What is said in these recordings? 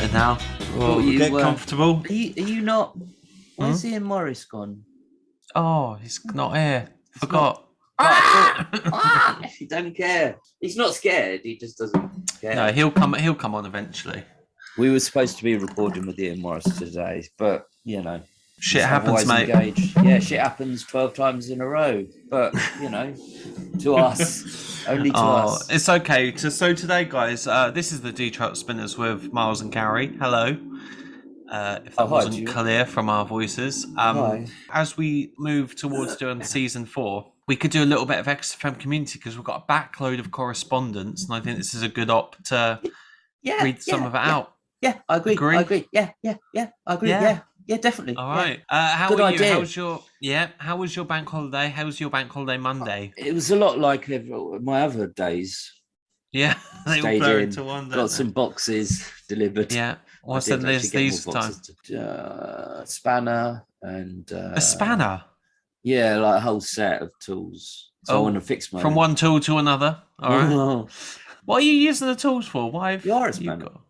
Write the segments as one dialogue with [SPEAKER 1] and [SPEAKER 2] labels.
[SPEAKER 1] better now. Oh, get comfortable.
[SPEAKER 2] Are you not? Where's Ian Morris gone?
[SPEAKER 1] Oh, he's not here. Forgot.
[SPEAKER 2] He don't care. He's not scared. He just doesn't care.
[SPEAKER 1] No, he'll come on eventually.
[SPEAKER 2] We were supposed to be recording with Ian Morris today, but you know,
[SPEAKER 1] shit happens, mate.
[SPEAKER 2] Engaged. Yeah, shit happens 12 times in a row. But you know, to us, only to us.
[SPEAKER 1] It's okay. So today, guys, this is the Trout Spinners with Miles and Gary. Hello. If that wasn't clear from our voices. As we move towards doing season 4, we could do a little bit of XFM community because we've got a backload of correspondence, and I think this is a good op to read some of it out.
[SPEAKER 2] Yeah, I agree. I agree. Yeah, I agree. Yeah, definitely.
[SPEAKER 1] All right. How are you? How was your bank holiday? How was your bank holiday Monday?
[SPEAKER 2] It was a lot like my other days.
[SPEAKER 1] Yeah, they all blur into one.
[SPEAKER 2] Got some boxes delivered.
[SPEAKER 1] Yeah. What's in these time?
[SPEAKER 2] Spanner and
[SPEAKER 1] a spanner.
[SPEAKER 2] Yeah, like a whole set of tools. So I want to fix my
[SPEAKER 1] from one tool to another. All right. What are you using the tools for? Why have you got?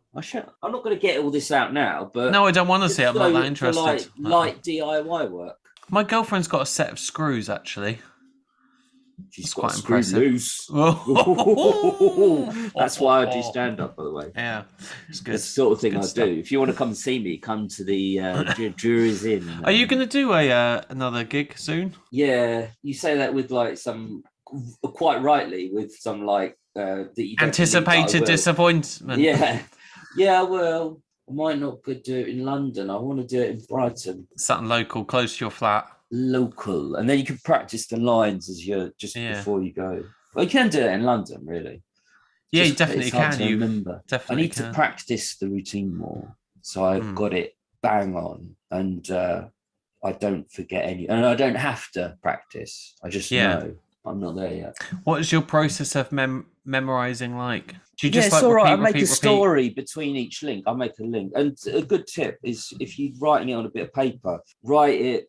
[SPEAKER 2] I'm not going to get all this out now, but
[SPEAKER 1] no, I don't want to see it. I'm not that interested.
[SPEAKER 2] Light DIY work.
[SPEAKER 1] My girlfriend's got a set of screws actually.
[SPEAKER 2] She's quite impressive. Loose. That's why I do stand up, by the way.
[SPEAKER 1] Yeah, it's good.
[SPEAKER 2] That's the sort of thing I do. If you want to come and see me, come to the Jury's Inn.
[SPEAKER 1] Are you going to do another gig soon?
[SPEAKER 2] Yeah, you say that with like some quite rightly with some like that you don't
[SPEAKER 1] anticipated disappointment.
[SPEAKER 2] Yeah, I will. I might not do it in London. I want to do it in Brighton.
[SPEAKER 1] Something local, close to your flat.
[SPEAKER 2] Local, and then you can practice the lines as you're before you go. Well, you can do it in London, really.
[SPEAKER 1] Yeah, you definitely can.
[SPEAKER 2] You remember?
[SPEAKER 1] Definitely
[SPEAKER 2] I need to practice the routine more, so I've got it bang on, and I don't forget any, and I don't have to practice. I just know I'm not there yet.
[SPEAKER 1] What is your process of memorizing like? Do you just
[SPEAKER 2] it's all right. I make a story between each link. I make a link, and a good tip is if you're writing it on a bit of paper, write it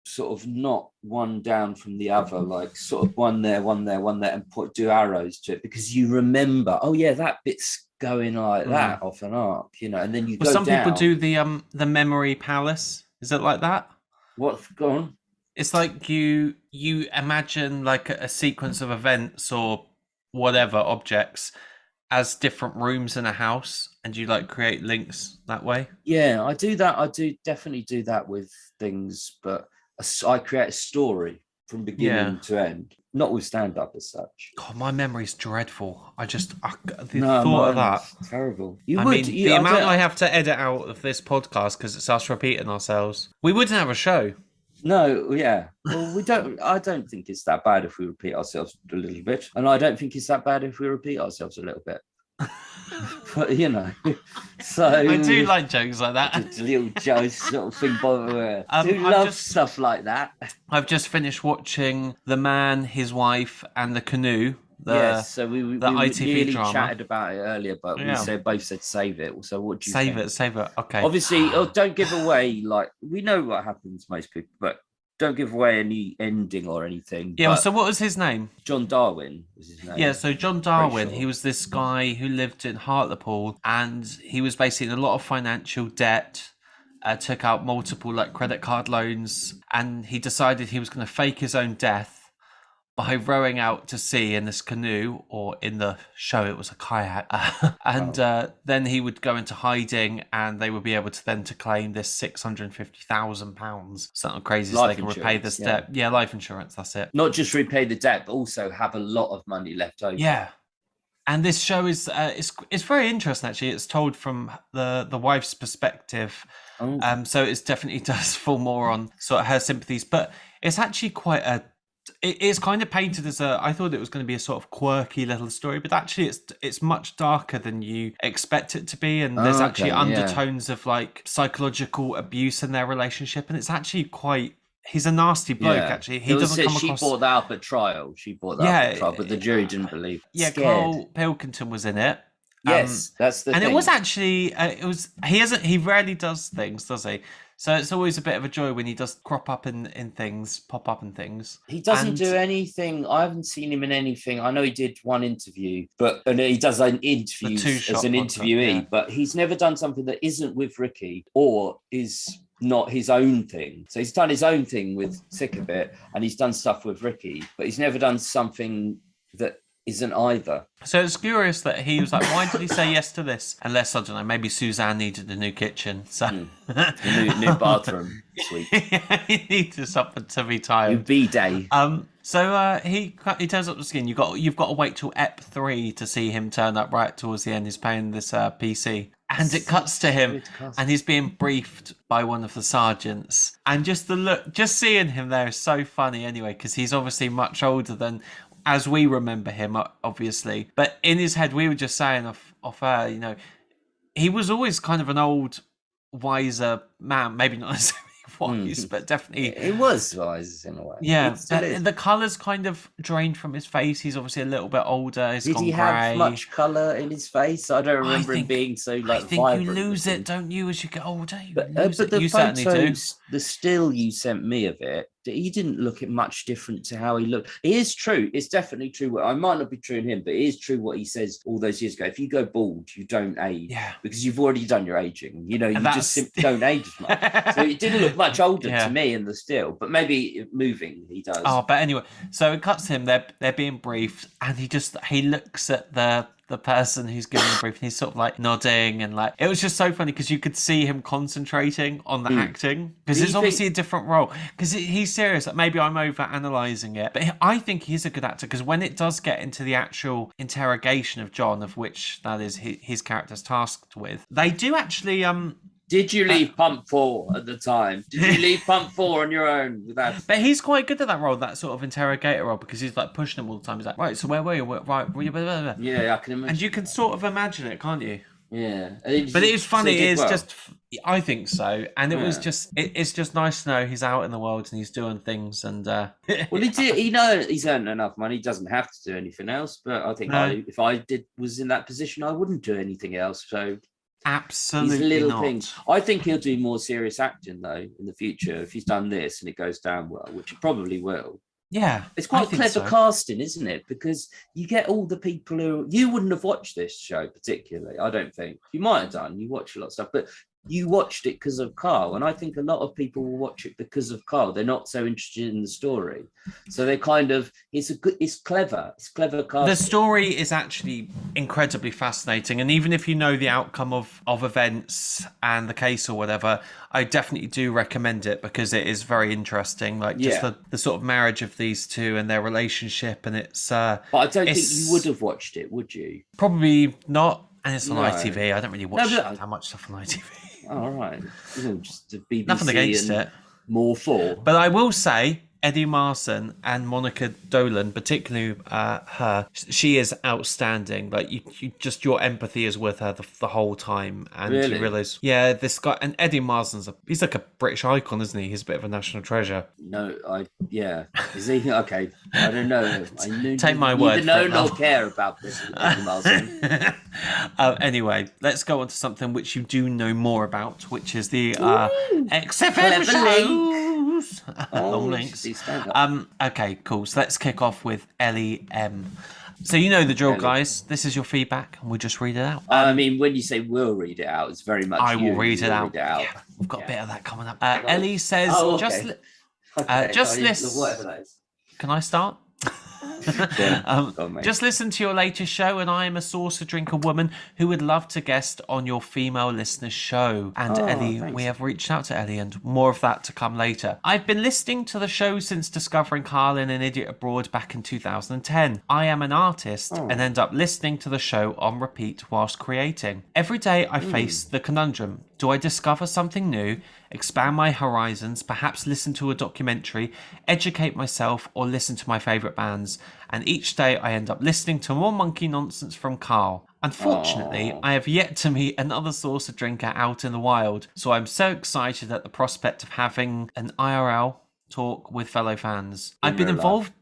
[SPEAKER 2] sort of not one down from the other, like sort of one there, and do arrows to it, because you remember, that bit's going like that off an arc, you know, and then you go
[SPEAKER 1] some
[SPEAKER 2] down.
[SPEAKER 1] People do the memory palace. Is it like that?
[SPEAKER 2] What's gone?
[SPEAKER 1] It's like you imagine like a sequence of events or whatever objects as different rooms in a house, and you like create links that way. Yeah,
[SPEAKER 2] I do that. I do definitely do that with things, but I create a story from beginning to end, not with stand-up as such.
[SPEAKER 1] God, my memory's dreadful. The thought of that
[SPEAKER 2] terrible.
[SPEAKER 1] The amount I have to edit out of this podcast because it's us repeating ourselves. We wouldn't have a show.
[SPEAKER 2] No, yeah. Well, we don't. I don't think it's that bad if we repeat ourselves a little bit, and I don't think it's that bad if we repeat ourselves a little bit. But you know, so
[SPEAKER 1] I do like jokes like that.
[SPEAKER 2] Little jokes, sort of thing. I do love stuff like that.
[SPEAKER 1] I've just finished watching The Man, His Wife, and the Canoe.
[SPEAKER 2] So we ITV drama. Chatted about it earlier, but we both said save it. So what do you think?
[SPEAKER 1] Save it. Okay.
[SPEAKER 2] Obviously, don't give away. Like we know what happens to most people, but don't give away any ending or anything.
[SPEAKER 1] Yeah. So what was his name?
[SPEAKER 2] John Darwin was his name.
[SPEAKER 1] Yeah. So John Darwin, he was this guy who lived in Hartlepool, and he was basically in a lot of financial debt. Took out multiple like credit card loans, and he decided he was going to fake his own death by rowing out to sea in this canoe, or in the show it was a kayak, then he would go into hiding, and they would be able to then to claim this £650,000, something crazy, so they can repay this debt. Yeah, life insurance. That's it.
[SPEAKER 2] Not just repay the debt, but also have a lot of money left over.
[SPEAKER 1] Yeah. And this show is it's very interesting actually. It's told from the wife's perspective, so it definitely does fall more on sort of her sympathies, but it's actually quite it's kind of painted as I thought it was going to be a sort of quirky little story, but actually it's much darker than you expect it to be, and there's actually undertones of like psychological abuse in their relationship, and it's actually quite. He's a nasty bloke, actually. He doesn't come across.
[SPEAKER 2] She brought that up at trial. But the jury didn't believe.
[SPEAKER 1] Yeah, Carl Pilkington was in it.
[SPEAKER 2] Yes, that's the
[SPEAKER 1] And
[SPEAKER 2] thing.
[SPEAKER 1] it was actually he rarely does things, does he? So it's always a bit of a joy when he does pop up in things.
[SPEAKER 2] He doesn't
[SPEAKER 1] And
[SPEAKER 2] do anything. I haven't seen him in anything. I know he did one interview, and he does
[SPEAKER 1] the Two
[SPEAKER 2] interviews as
[SPEAKER 1] Shot
[SPEAKER 2] an
[SPEAKER 1] podcast,
[SPEAKER 2] interviewee,
[SPEAKER 1] yeah.
[SPEAKER 2] but he's never done something that isn't with Ricky or is not his own thing. So he's done his own thing with Sick of It, and he's done stuff with Ricky, but he's never done something that isn't either.
[SPEAKER 1] So it's curious that he was like, why did he say yes to this? Unless, I don't know, maybe Suzanne needed a new kitchen. So
[SPEAKER 2] New bathroom suite.
[SPEAKER 1] he needed something to be
[SPEAKER 2] New
[SPEAKER 1] tired.
[SPEAKER 2] B-day.
[SPEAKER 1] So he turns up the skin. You've got to wait till Ep 3 to see him turn up right towards the end. He's playing this PC. And it cuts to him, and he's being briefed by one of the sergeants. And just the look, just seeing him there is so funny anyway, because he's obviously much older than as we remember him, obviously. But in his head, we were just saying of her, you know, he was always kind of an old, wiser man. Maybe not necessarily wise, but definitely
[SPEAKER 2] it was wise in a way.
[SPEAKER 1] yeah. The colour's kind of drained from his face. He's obviously a little bit older.
[SPEAKER 2] Did he have much colour in his face? I don't remember him being so like. I think vibrant
[SPEAKER 1] you lose it, don't you, as you get older?
[SPEAKER 2] But the photos, the still you sent me of it, he didn't look much different to how he looked. It is true. It's definitely true. I might not be true in him, but it is true what he says all those years ago. If you go bald, you don't age because you've already done your aging. You know, you just simply don't age as much. So it didn't look much older to me in the still, but maybe moving he does.
[SPEAKER 1] Oh, but anyway, so it cuts to him. They're being briefed, and he looks at the person who's giving the brief, and he's sort of like nodding, and like it was just so funny because you could see him concentrating on the acting because it's obviously a different role because he's serious. Like maybe I'm over analysing it, but I think he's a good actor because when it does get into the actual interrogation of John, of which that is his character's tasked with, they do actually
[SPEAKER 2] Did you leave Pump 4 at the time? Did you leave Pump 4 on your own?
[SPEAKER 1] But he's quite good at that role, that sort of interrogator role, because he's like pushing him all the time. He's like, right, so where were you? Right, were you? Blah, blah, blah.
[SPEAKER 2] Yeah, I can imagine.
[SPEAKER 1] And you can sort of imagine it, can't you?
[SPEAKER 2] Yeah.
[SPEAKER 1] But it is funny. It's just, I think so. And it was just, it's just nice to know he's out in the world and he's doing things. And
[SPEAKER 2] well, he's earned enough money. He doesn't have to do anything else. But I think if I was in that position, I wouldn't do anything else. So.
[SPEAKER 1] Absolutely
[SPEAKER 2] these little
[SPEAKER 1] not.
[SPEAKER 2] Things. I think he'll do more serious acting though in the future if he's done this and it goes down well, which it probably will.
[SPEAKER 1] Yeah,
[SPEAKER 2] it's quite clever casting, isn't it? Because you get all the people who you wouldn't have watched this show particularly. I don't think you might have done. You watch a lot of stuff, but you watched it because of Carl, and I think a lot of people will watch it because of Carl. They're not so interested in the story, so they kind of it's clever casting.
[SPEAKER 1] The story is actually incredibly fascinating, and even if you know the outcome of events and the case or whatever, I definitely do recommend it because it is very interesting. Like just the sort of marriage of these two and their relationship, and it's. But
[SPEAKER 2] I don't think you would have watched it, would you?
[SPEAKER 1] Probably not. And it's on ITV. I don't really watch that much stuff on ITV.
[SPEAKER 2] All right. Just the BBC.
[SPEAKER 1] Nothing against it.
[SPEAKER 2] More for.
[SPEAKER 1] But I will say, Eddie Marsan and Monica Dolan, particularly her, she is outstanding. Like you just your empathy is with her the whole time, and you realise, this guy and Eddie Marsan's he's like a British icon, isn't he? He's a bit of a national treasure.
[SPEAKER 2] No, is he okay? I don't know.
[SPEAKER 1] Take my word.
[SPEAKER 2] Neither know nor care about this, Eddie Marsan.
[SPEAKER 1] Anyway, let's go on to something which you do know more about, which is the Xfm shows. Long links. Okay, cool. So let's kick off with LEM. So you know the drill, guys. This is your feedback, and we'll just read it out.
[SPEAKER 2] I mean, when you say we'll read it out, it's very much
[SPEAKER 1] I will read it out. Yeah, we've got a bit of that coming up. Ellie says, just listen.
[SPEAKER 2] Whatever that is.
[SPEAKER 1] Can I start? Just listen to your latest show, and I am a saucer drinker woman who would love to guest on your female listener show. And Ellie, thanks. We have reached out to Ellie, and more of that to come later. I've been listening to the show since discovering Carl in An Idiot Abroad back in 2010. I am an artist and end up listening to the show on repeat whilst creating. Every day I face the conundrum. Do I discover something new, expand my horizons, perhaps listen to a documentary, educate myself, or listen to my favourite bands? And each day I end up listening to more monkey nonsense from Carl. Unfortunately, I have yet to meet another saucer drinker out in the wild, so I'm so excited at the prospect of having an IRL talk with fellow fans. I've been involved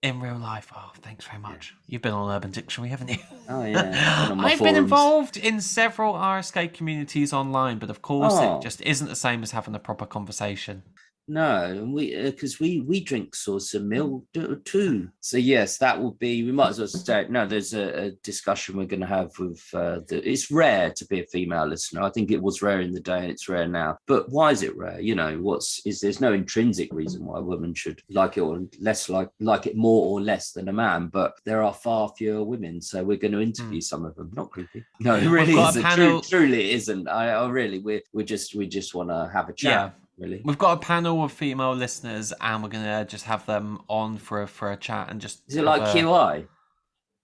[SPEAKER 1] In real life. Oh, thanks very much. You've been on Urban Dictionary, haven't you?
[SPEAKER 2] Oh yeah. On my
[SPEAKER 1] I've been
[SPEAKER 2] forums.
[SPEAKER 1] involved in several RSK communities online, but of course it
[SPEAKER 2] Oh.
[SPEAKER 1] just isn't the same as having a proper conversation.
[SPEAKER 2] No, and because we drink sauce and milk too. So yes, that will be. We might as well start. No, there's a discussion we're going to have with. It's rare to be a female listener. I think it was rare in the day, and it's rare now. But why is it rare? You know, there's no intrinsic reason why a woman should like it or less like it more or less than a man. But there are far fewer women, so we're going to interview some of them. Not creepy. No, it really isn't. Truly, it isn't. I really we just want to have a chat.
[SPEAKER 1] Yeah.
[SPEAKER 2] Really.
[SPEAKER 1] We've got a panel of female listeners, and we're gonna just have them on for a chat and just.
[SPEAKER 2] Is it like QI?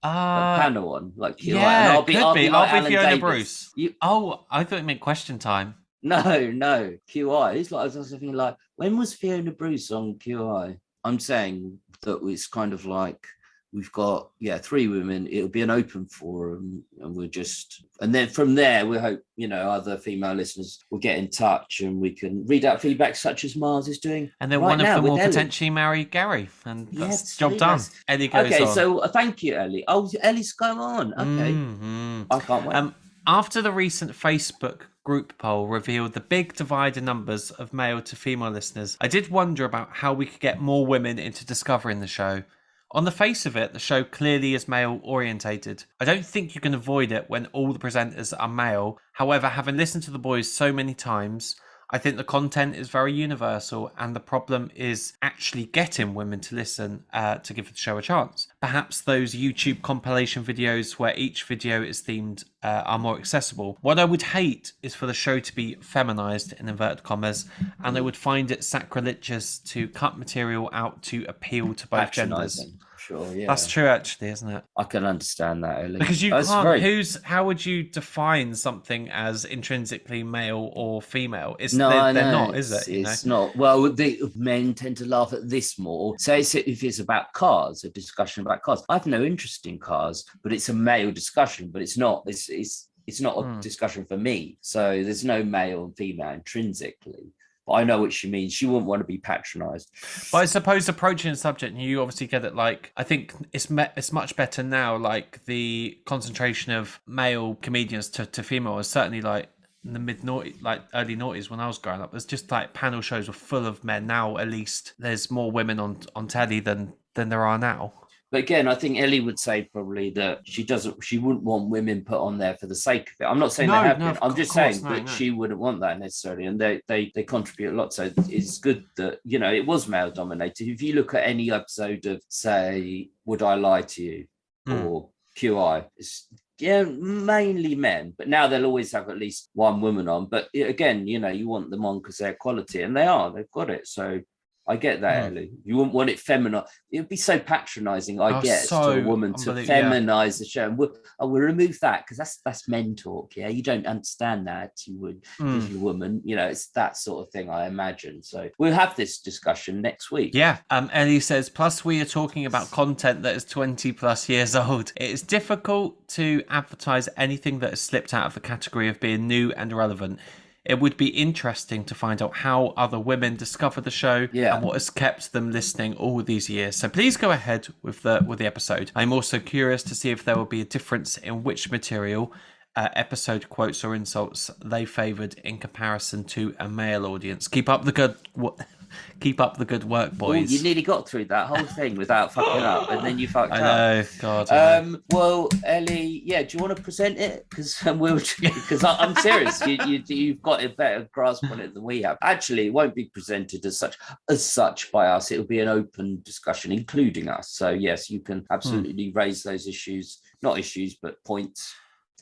[SPEAKER 2] Panel on like QI.
[SPEAKER 1] Yeah,
[SPEAKER 2] and I'll be
[SPEAKER 1] Fiona
[SPEAKER 2] Davis.
[SPEAKER 1] Bruce. Oh, I thought it meant question time.
[SPEAKER 2] No, QI. It's like I was thinking, like, when was Fiona Bruce on QI? I'm saying that it's kind of like we've got 3 women. It'll be an open forum, and then from there we hope other female listeners will get in touch and we can read out feedback such as Mars is doing. And then one of them will potentially marry Gary, and that's job done. Ellie goes on. So thank you, Ellie. Oh, Ellie's going on. Okay, I can't wait.
[SPEAKER 1] After the recent Facebook group poll revealed the big divide in numbers of male to female listeners, I did wonder about how we could get more women into discovering the show. On the face of it, the show clearly is male-orientated. I don't think you can avoid it when all the presenters are male. However, having listened to the boys so many times, I think the content is very universal, and the problem is actually getting women to listen to give the show a chance. Perhaps those YouTube compilation videos where each video is themed are more accessible. What I would hate is for the show to be feminized, in inverted commas, and I would find it sacrilegious to cut material out to appeal to both genders.
[SPEAKER 2] Sure, yeah.
[SPEAKER 1] That's true, actually, isn't it?
[SPEAKER 2] I can understand that, Ellie.
[SPEAKER 1] Because you can't. How would you define something as intrinsically male or female? They're not, is it?
[SPEAKER 2] It's not. Well, the men tend to laugh at this more. Say if it's about cars, a discussion about cars. I have no interest in cars, but it's a male discussion. But it's not. It's not a discussion for me. So there's no male and female intrinsically. I know what she means. She wouldn't want to be patronized.
[SPEAKER 1] But I suppose approaching the subject, and you obviously get it, like, I think it's much better now, like the concentration of male comedians to female is certainly like in the early noughties when I was growing up. There's just like panel shows were full of men. Now at least there's more women on telly than there are now.
[SPEAKER 2] But again, I think Ellie would say probably that she wouldn't want women put on there for the sake of it. I'm not saying they have been. I'm just saying that she wouldn't want that necessarily. And they contribute a lot. So it's good that, it was male dominated. If you look at any episode of, say, Would I Lie to You or QI, it's mainly men. But now they'll always have at least one woman on. But again, you want them on because they're quality. And they've got it. So I get that, Ellie. You wouldn't want it feminine. It would be so patronizing, to a woman to feminize the show. And we'll remove that because that's men talk. Yeah, you don't understand that. You would if you're a woman. It's that sort of thing, I imagine. So we'll have this discussion next week.
[SPEAKER 1] Yeah. Ellie says, plus we are talking about content that is 20 plus years old. It is difficult to advertise anything that has slipped out of the category of being new and relevant. It would be interesting to find out how other women discover the show and what has kept them listening all these years. So please go ahead with the episode. I'm also curious to see if there will be a difference in which material, episode quotes or insults they favoured in comparison to a male audience. Keep up the good work, boys.
[SPEAKER 2] Ooh, you nearly got through that whole thing without fucking up, and then you fucked up.
[SPEAKER 1] I know, God.
[SPEAKER 2] Well, Ellie, do you want to present it? Because I'm serious. You've got a better grasp on it than we have. Actually, it won't be presented as such by us. It'll be an open discussion, including us. So yes, you can absolutely raise those points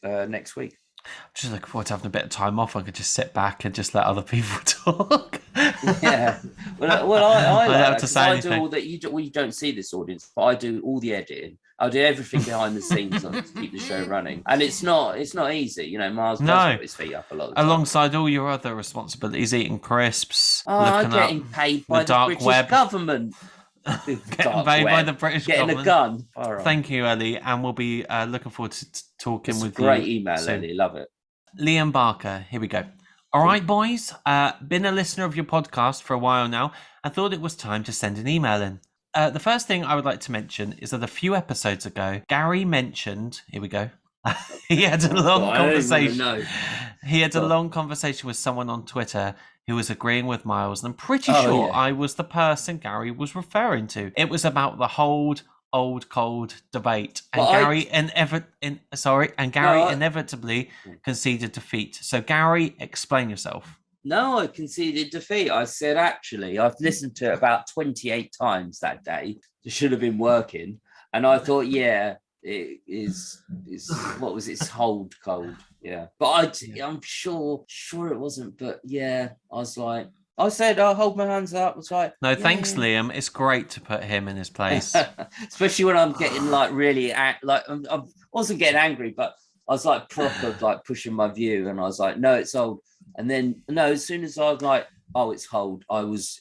[SPEAKER 2] next week.
[SPEAKER 1] I'm just looking forward to having a bit of time off. I could just sit back and just let other people talk.
[SPEAKER 2] Yeah. Well, I have to say I do all that. You don't see this audience, but I do all the editing. I do everything behind the scenes to keep the show running, and it's not easy. Mars does put his feet up a lot of the time.
[SPEAKER 1] Alongside all your other responsibilities, eating crisps,
[SPEAKER 2] I'm getting paid by the British government.
[SPEAKER 1] Getting paid by the British government.
[SPEAKER 2] Getting a gun. All right.
[SPEAKER 1] Thank you, Ellie, and we'll be looking forward to talking with you.
[SPEAKER 2] Great email, soon. Ellie. Love it.
[SPEAKER 1] Liam Barker, here we go. All right, boys. Been a listener of your podcast for a while now. I thought it was time to send an email in. the first thing I would like to mention is that a few episodes ago, Gary mentioned, here we go. He had a long conversation. He had a long conversation with someone on Twitter who was agreeing with Miles, and I'm pretty sure I was the person Gary was referring to. It was about the hold old cold debate, and Gary inevitably conceded defeat. So Gary, explain yourself.
[SPEAKER 2] No, I conceded defeat. I said, actually, I've listened to it about 28 times that day. It should have been working. And I thought, yeah, it is what was it? It's hold cold. Yeah. But I'm sure it wasn't. But yeah, I said, I'll hold my hands up. I was like,
[SPEAKER 1] no, thanks, Liam. It's great to put him in his place.
[SPEAKER 2] Especially when I'm getting like really, I wasn't getting angry, but I was like proper like pushing my view. And I was like, no, it's hold. And then, no, as soon as I was like, oh, it's hold, I was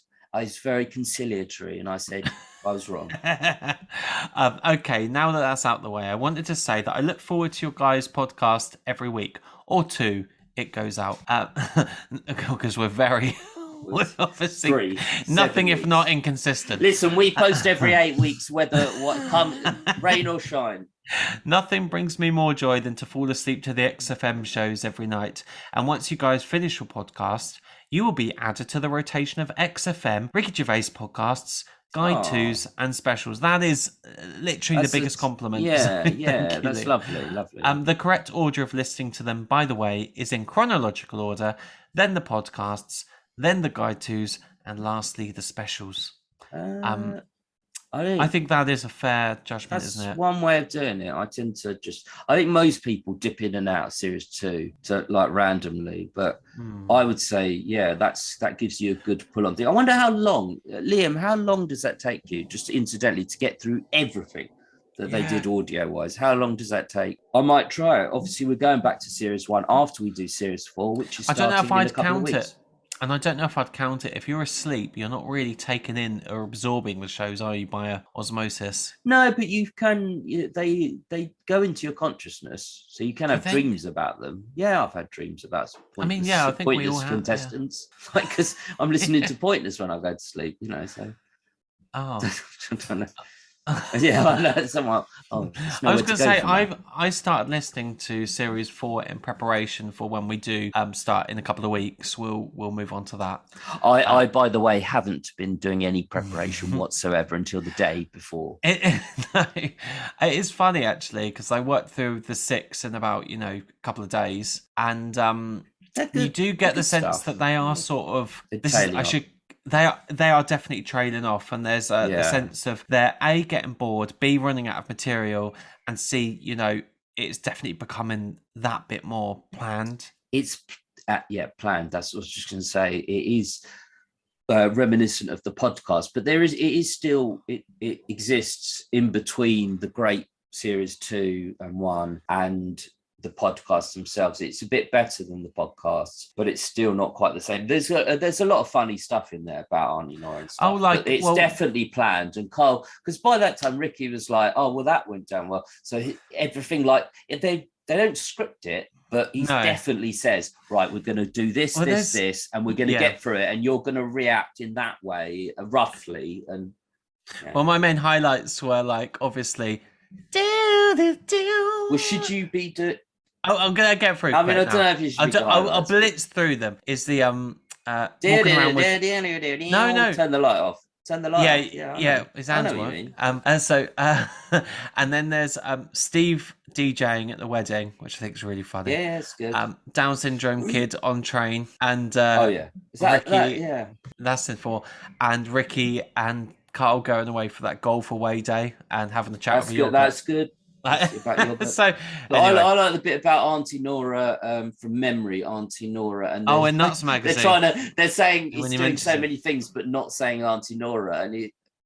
[SPEAKER 2] very conciliatory, and I said I was wrong.
[SPEAKER 1] Okay, now that that's out the way, I wanted to say that I look forward to your guys' podcast every week or two. It goes out because we're obviously nothing if not inconsistent.
[SPEAKER 2] Listen, we post every 8 weeks, whether what come rain or shine.
[SPEAKER 1] Nothing brings me more joy than to fall asleep to the XFM shows every night. And once you guys finish your podcast, you will be added to the rotation of XFM, Ricky Gervais podcasts, Guide Twos, and specials. That is literally the biggest compliment.
[SPEAKER 2] Yeah, that's lovely.
[SPEAKER 1] The correct order of listening to them, by the way, is in chronological order, then the podcasts, then the Guide Twos, and lastly the specials. I think that is a fair judgment, isn't it?
[SPEAKER 2] That's one way of doing it. I think most people dip in and out of series 2 like randomly, but I would say, yeah, that gives you a good pull on thing. I wonder how long, Liam, how long does that take you, just incidentally, to get through everything that they did audio wise? How long does that take? I might try it. Obviously, we're going back to series 1 after we do series 4, which is starting in a couple of weeks. I don't know if I'd count it.
[SPEAKER 1] And I don't know if I'd count it. If you're asleep, you're not really taking in or absorbing the shows, are you, by osmosis?
[SPEAKER 2] No, but you can. They go into your consciousness, so you can have dreams about them. Yeah, I've had dreams about pointless, I think we all have, contestants. Yeah. Like, because I'm listening to Pointless when I go to sleep, So.
[SPEAKER 1] Oh.
[SPEAKER 2] I don't know. Yeah, I know someone. I
[SPEAKER 1] was going to say I started listening to series 4 in preparation for when we do start in a couple of weeks. We'll move on to that.
[SPEAKER 2] I by the way, haven't been doing any preparation whatsoever until the day before.
[SPEAKER 1] It is funny actually, because I worked through the 6 in about a couple of days, and you do get the sense that they are sort of. They are definitely trailing off, and there's the sense of they're A, getting bored, B, running out of material, and C, it's definitely becoming that bit more planned.
[SPEAKER 2] It's planned. That's what I was just going to say. It is reminiscent of the podcast, but it exists in between the great series 2 and 1 and the podcasts themselves. It's a bit better than the podcasts, but it's still not quite the same. There's a lot of funny stuff in there about Auntie Nora and stuff. It's definitely planned. And Carl, because by that time Ricky was like, oh well, that went down well. So everything, like, they don't script it, but he definitely says, right, we're going to do this, and we're going to get through it, and you're going to react in that way, roughly. And
[SPEAKER 1] well, my main highlights were like, obviously,
[SPEAKER 2] well, should you be
[SPEAKER 1] I'm gonna get through.
[SPEAKER 2] I mean, I don't know if you should.
[SPEAKER 1] I'll blitz through them. Is the walking around with... No.
[SPEAKER 2] Turn the light off. Turn the light off.
[SPEAKER 1] Yeah. His hands work. And so, and then there's Steve DJing at the wedding, which I think is really funny.
[SPEAKER 2] Yeah, it's good.
[SPEAKER 1] Down syndrome kid on train, and
[SPEAKER 2] is that
[SPEAKER 1] Ricky?
[SPEAKER 2] Yeah,
[SPEAKER 1] that's it for. And Ricky and Carl going away for that golf away day and having the chat.
[SPEAKER 2] That's good.
[SPEAKER 1] So
[SPEAKER 2] anyway. I like the bit about Auntie Nora from memory. Auntie Nora, and
[SPEAKER 1] in Nuts magazine,
[SPEAKER 2] they're saying he's doing so many things, but not saying Auntie Nora,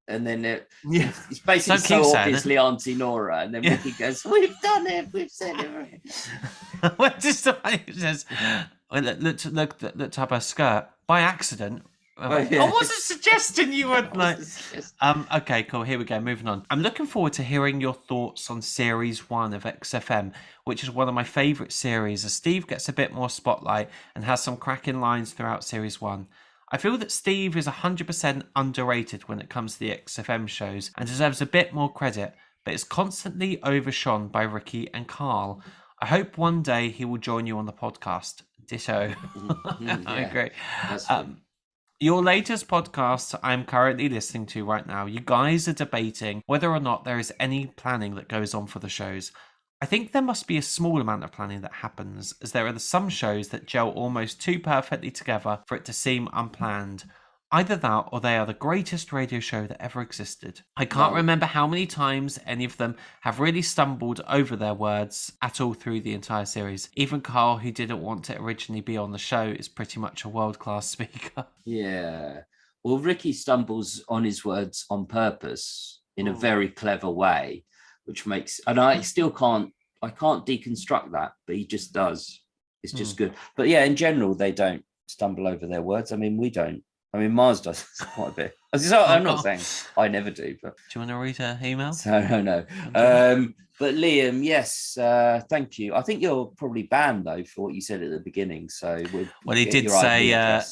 [SPEAKER 2] and then it's basically so obviously Auntie Nora, and then Ricky goes, "We've done it, we've said it."
[SPEAKER 1] Well, just the way it says, looked up her skirt by accident. I wasn't suggesting you would like. Okay, cool. Here we go. Moving on. I'm looking forward to hearing your thoughts on Series 1 of XFM, which is one of my favourite series, as Steve gets a bit more spotlight and has some cracking lines throughout Series 1. I feel that Steve is 100% underrated when it comes to the XFM shows and deserves a bit more credit, but is constantly overshone by Ricky and Carl. I hope one day he will join you on the podcast. Ditto. I agree.
[SPEAKER 2] That's true.
[SPEAKER 1] Your latest podcast I'm currently listening to right now, you guys are debating whether or not there is any planning that goes on for the shows. I think there must be a small amount of planning that happens, as there are some shows that gel almost too perfectly together for it to seem unplanned. Either that or they are the greatest radio show that ever existed. I can't remember how many times any of them have really stumbled over their words at all through the entire series. Even Carl, who didn't want to originally be on the show, is pretty much a world-class speaker.
[SPEAKER 2] Yeah. Well, Ricky stumbles on his words on purpose in a very clever way, which makes, and I can't deconstruct that, but he just does. It's just good. But yeah, in general, they don't stumble over their words. I mean, we don't. I mean, Mars does quite a bit. I'm not saying I never do, but
[SPEAKER 1] do you want to read her email?
[SPEAKER 2] No. But Liam, yes, thank you. I think you're probably banned though for what you said at the beginning. So
[SPEAKER 1] he did say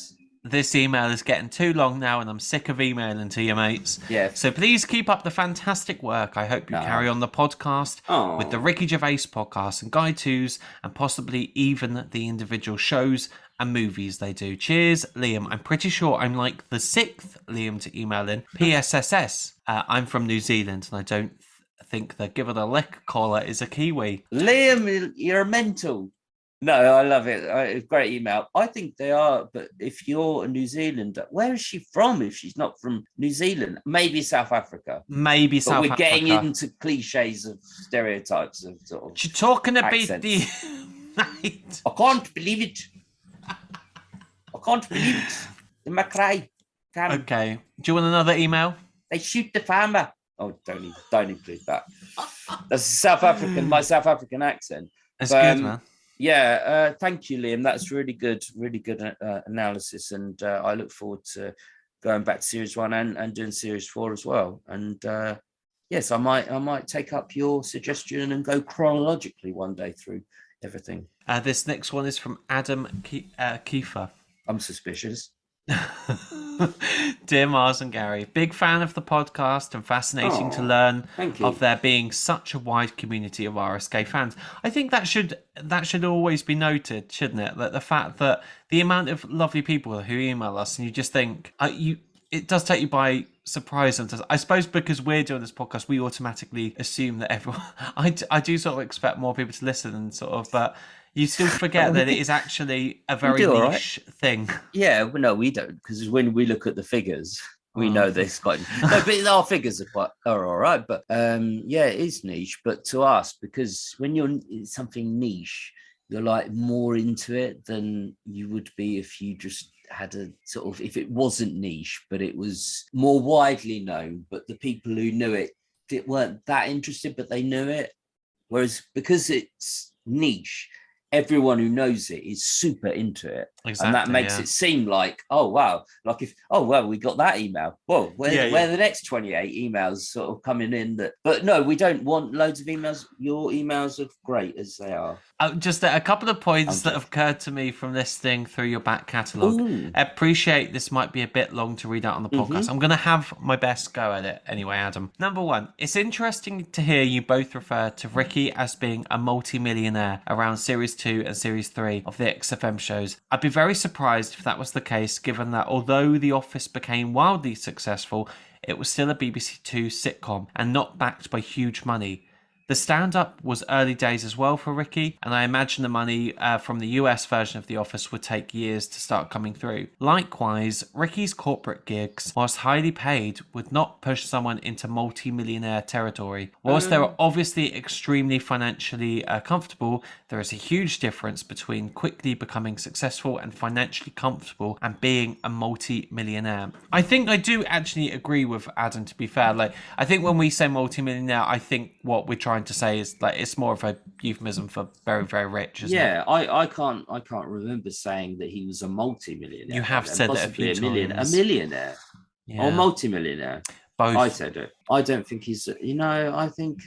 [SPEAKER 1] this email is getting too long now and I'm sick of emailing to you, mates.
[SPEAKER 2] Yeah.
[SPEAKER 1] So please keep up the fantastic work. I hope you carry on the podcast with the Ricky Gervais podcast and Guy 2s and possibly even the individual shows and movies they do. Cheers, Liam. I'm pretty sure I'm like the 6th Liam to email in. PSSS. I'm from New Zealand and I don't think the Give It a Lick caller is a Kiwi.
[SPEAKER 2] Liam, you're mental. No, I love it. Great email. I think they are, but if you're a New Zealander, where is she from if she's not from New Zealand? Maybe South Africa.
[SPEAKER 1] Maybe South Africa.
[SPEAKER 2] We're getting into cliches of stereotypes of sort of
[SPEAKER 1] She's talking about
[SPEAKER 2] accents.
[SPEAKER 1] the...
[SPEAKER 2] I can't believe it. The Macrae.
[SPEAKER 1] Okay. Do you want another email?
[SPEAKER 2] They shoot the farmer. Oh, don't include that. That's my South African accent.
[SPEAKER 1] It's good, man.
[SPEAKER 2] Yeah, thank you, Liam. That's really good analysis, and I look forward to going back to series 1 and doing series 4 as well. And yes, I might take up your suggestion and go chronologically one day through everything.
[SPEAKER 1] This next one is from Adam Kiefer.
[SPEAKER 2] I'm suspicious.
[SPEAKER 1] Dear Mars and Gary, big fan of the podcast and fascinating to learn of there being such a wide community of RSK fans. I think that should always be noted, shouldn't it? That the fact that the amount of lovely people who email us and you just think it does take you by surprise sometimes. I suppose because we're doing this podcast, we automatically assume that everyone. I do sort of expect more people to listen and sort of, but. You still forget that it is actually a very niche thing. Yeah,
[SPEAKER 2] well, no, we don't, because when we look at the figures, we know this quite. No, but our figures are all right. But yeah, it is niche. But to us, because when you're something niche, you're like more into it than you would be if you just had a sort of, if it wasn't niche, but it was more widely known. But the people who knew it weren't that interested, but they knew it. Whereas because it's niche, everyone who knows it is super into it. Exactly, and that makes it seem like, oh, wow. Like we got that email. Whoa, where are the next 28 emails sort of coming in? But no, we don't want loads of emails. Your emails are great as they are.
[SPEAKER 1] Just a couple of points that have occurred to me from listening through your back catalogue. I appreciate this might be a bit long to read out on the podcast. I'm going to have my best go at it anyway, Adam. Number 1, it's interesting to hear you both refer to Ricky as being a multi-millionaire around Series 2 and Series 3 of the XFM shows. I'd be very surprised if that was the case, given that although The Office became wildly successful, it was still a BBC 2 sitcom and not backed by huge money. The stand-up was early days as well for Ricky, and I imagine the money from the US version of The Office would take years to start coming through. Likewise, Ricky's corporate gigs, whilst highly paid, would not push someone into multi-millionaire territory. Whilst they were obviously extremely financially comfortable, there is a huge difference between quickly becoming successful and financially comfortable and being a multi-millionaire. I think I do actually agree with Adam, to be fair. Like, I think when we say multi-millionaire, I think what we're trying to say is like it's more of a euphemism for very, very rich, isn't it?
[SPEAKER 2] I can't remember saying that he was a multi-millionaire.
[SPEAKER 1] You have said that a few times.
[SPEAKER 2] A millionaire or multi-millionaire.
[SPEAKER 1] Both.
[SPEAKER 2] I said it. I don't think he's, I think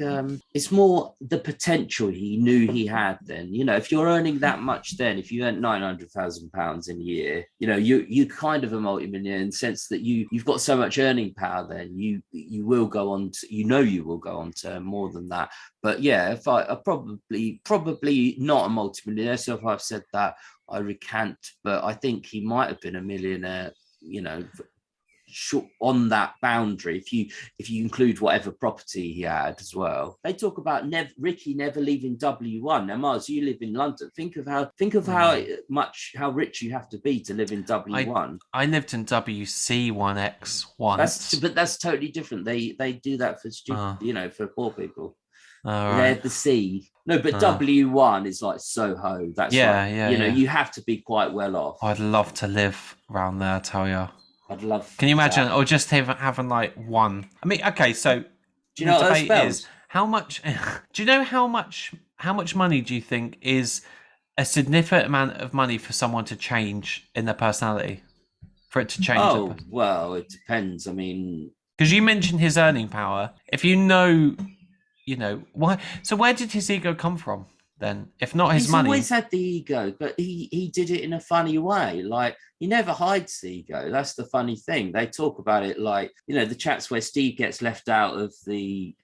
[SPEAKER 2] it's more the potential he knew he had then. If you're earning that much then, if you earn £900,000 in a year, you kind of a multi-millionaire in the sense that you've got so much earning power then you will go on to, you will go on to earn more than that. But yeah, if I probably not a multi-millionaire, so if I've said that, I recant, but I think he might have been a millionaire, short on that boundary if you include whatever property he had as well. They talk about Ricky never leaving W1. Now, Mars, you live in London. Think of how rich you have to be to live in W1.
[SPEAKER 1] I lived in WC1X once.
[SPEAKER 2] But that's totally different. They do that for for poor people.
[SPEAKER 1] Right.
[SPEAKER 2] They're the C. No, but W1 is like Soho. That's you have to be quite well off.
[SPEAKER 1] I'd love to live around there, I tell you.
[SPEAKER 2] I'd love.
[SPEAKER 1] Can you imagine, or just having like one? I mean, okay, so
[SPEAKER 2] do you know what debate is
[SPEAKER 1] how much? Do you know how much money do you think is a significant amount of money for someone to change in their personality, for it to change?
[SPEAKER 2] Oh, well, it depends. I mean,
[SPEAKER 1] because you mentioned his earning power. If you know why. So where did his ego come from then? If not his money,
[SPEAKER 2] he's always had the ego, but he did it in a funny way. Like, he never hides the ego. That's the funny thing. They talk about it like, the chats where Steve gets left out of the